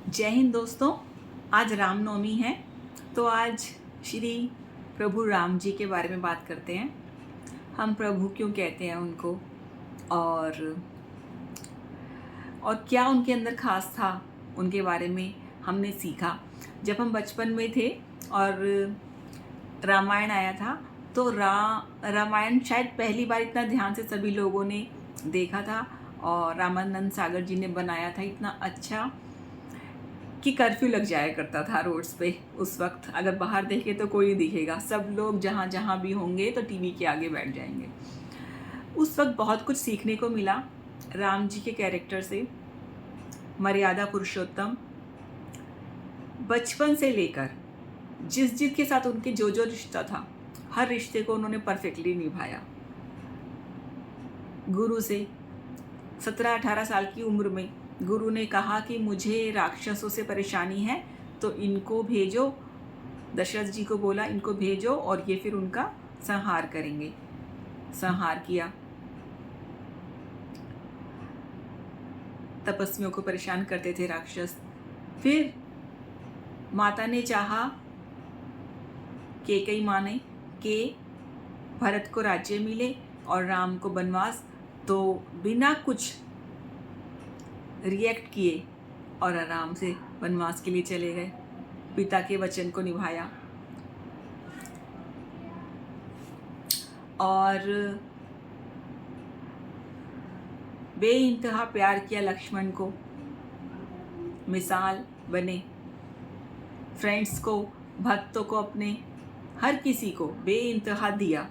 जय हिंद दोस्तों। आज रामनवमी है, तो आज श्री प्रभु राम जी के बारे में बात करते हैं। हम प्रभु क्यों कहते हैं उनको, और क्या उनके अंदर खास था, उनके बारे में हमने सीखा। जब हम बचपन में थे और रामायण आया था, तो रामायण शायद पहली बार इतना ध्यान से सभी लोगों ने देखा था, और रामानंद सागर जी ने बनाया था इतना अच्छा कि कर्फ्यू लग जाया करता था रोड्स पे। उस वक्त अगर बाहर देखे तो कोई नहीं दिखेगा, सब लोग जहाँ जहाँ भी होंगे तो टीवी के आगे बैठ जाएंगे। उस वक्त बहुत कुछ सीखने को मिला राम जी के कैरेक्टर से। मर्यादा पुरुषोत्तम, बचपन से लेकर जिस के साथ उनके जो रिश्ता था, हर रिश्ते को उन्होंने परफेक्टली निभाया। गुरु से 17-18 साल की उम्र में गुरु ने कहा कि मुझे राक्षसों से परेशानी है, तो इनको भेजो। दशरथ जी को बोला इनको भेजो और ये फिर उनका संहार करेंगे। संहार किया। तपस्वियों को परेशान करते थे राक्षस। फिर माता ने चाहा, कैकेयी माँ ने, कि भरत को राज्य मिले और राम को वनवास, तो बिना कुछ रिएक्ट किए और आराम से वनवास के लिए चले गए। पिता के वचन को निभाया और बेइंतहा प्यार किया लक्ष्मण को। मिसाल बने फ्रेंड्स को, भक्तों को, अपने हर किसी को बेइंतहा दिया।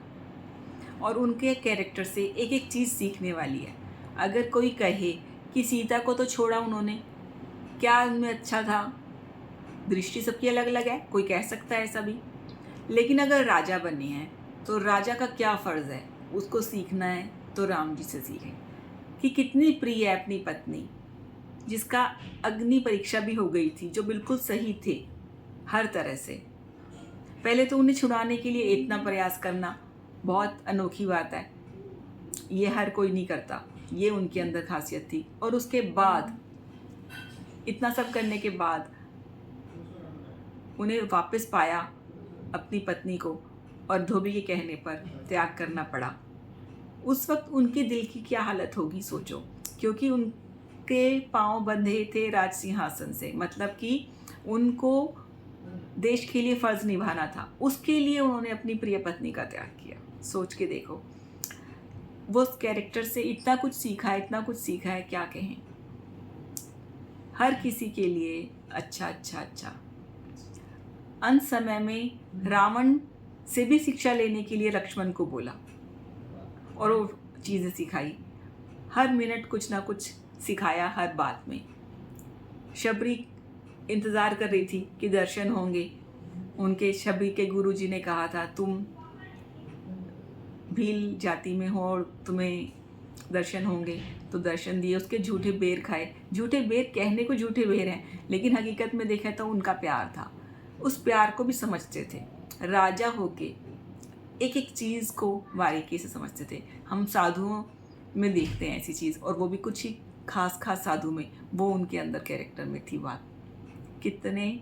और उनके कैरेक्टर से एक एक चीज़ सीखने वाली है। अगर कोई कहे कि सीता को तो छोड़ा उन्होंने, क्या उनमें अच्छा था, दृष्टि सबकी अलग अलग है, कोई कह सकता है ऐसा भी। लेकिन अगर राजा बने हैं तो राजा का क्या फ़र्ज़ है, उसको सीखना है तो राम जी से सीखें कि कितनी प्रिय है अपनी पत्नी, जिसका अग्नि परीक्षा भी हो गई थी, जो बिल्कुल सही थे हर तरह से। पहले तो उन्हें छुड़ाने के लिए इतना प्रयास करना बहुत अनोखी बात है, ये हर कोई नहीं करता, ये उनके अंदर खासियत थी। और उसके बाद इतना सब करने के बाद उन्हें वापस पाया अपनी पत्नी को, और धोबी के कहने पर त्याग करना पड़ा। उस वक्त उनके दिल की क्या हालत होगी सोचो, क्योंकि उनके पांव बंधे थे राज सिंहासन से, मतलब कि उनको देश के लिए फ़र्ज़ निभाना था। उसके लिए उन्होंने अपनी प्रिय पत्नी का त्याग किया। सोच के देखो, वो उस कैरेक्टर से इतना कुछ सीखा है, इतना कुछ सीखा है, क्या कहें। हर किसी के लिए अच्छा अच्छा अच्छा। अंत समय में रावण से भी शिक्षा लेने के लिए लक्ष्मण को बोला और वो चीज़ें सिखाई। हर मिनट कुछ ना कुछ सिखाया, हर बात में। शबरी इंतज़ार कर रही थी कि दर्शन होंगे उनके। शबरी के गुरुजी ने कहा था, तुम भील जाति में हो और तुम्हें दर्शन होंगे, तो दर्शन दिए। उसके झूठे बेर खाए। झूठे बेर कहने को झूठे बेर हैं, लेकिन हकीकत में देखा तो उनका प्यार था। उस प्यार को भी समझते थे। राजा होके एक एक चीज़ को बारीकी से समझते थे। हम साधुओं में देखते हैं ऐसी चीज़, और वो भी कुछ ही खास साधु में, वो उनके अंदर कैरेक्टर में थी बात। कितने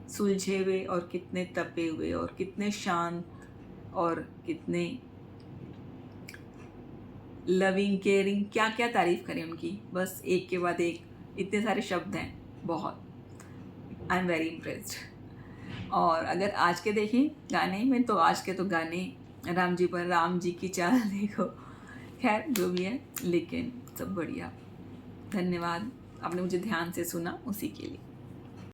सुलझे हुए और कितने तपे हुए और कितने शांत और कितने लविंग, केयरिंग, क्या क्या तारीफ़ करें उनकी। बस एक के बाद एक इतने सारे शब्द हैं, बहुत। I am very impressed. और अगर आज के देखें गाने में, तो आज के तो गाने राम जी पर, राम जी की चाल देखो। खैर जो भी है, लेकिन सब बढ़िया। धन्यवाद, आपने मुझे ध्यान से सुना, उसी के लिए।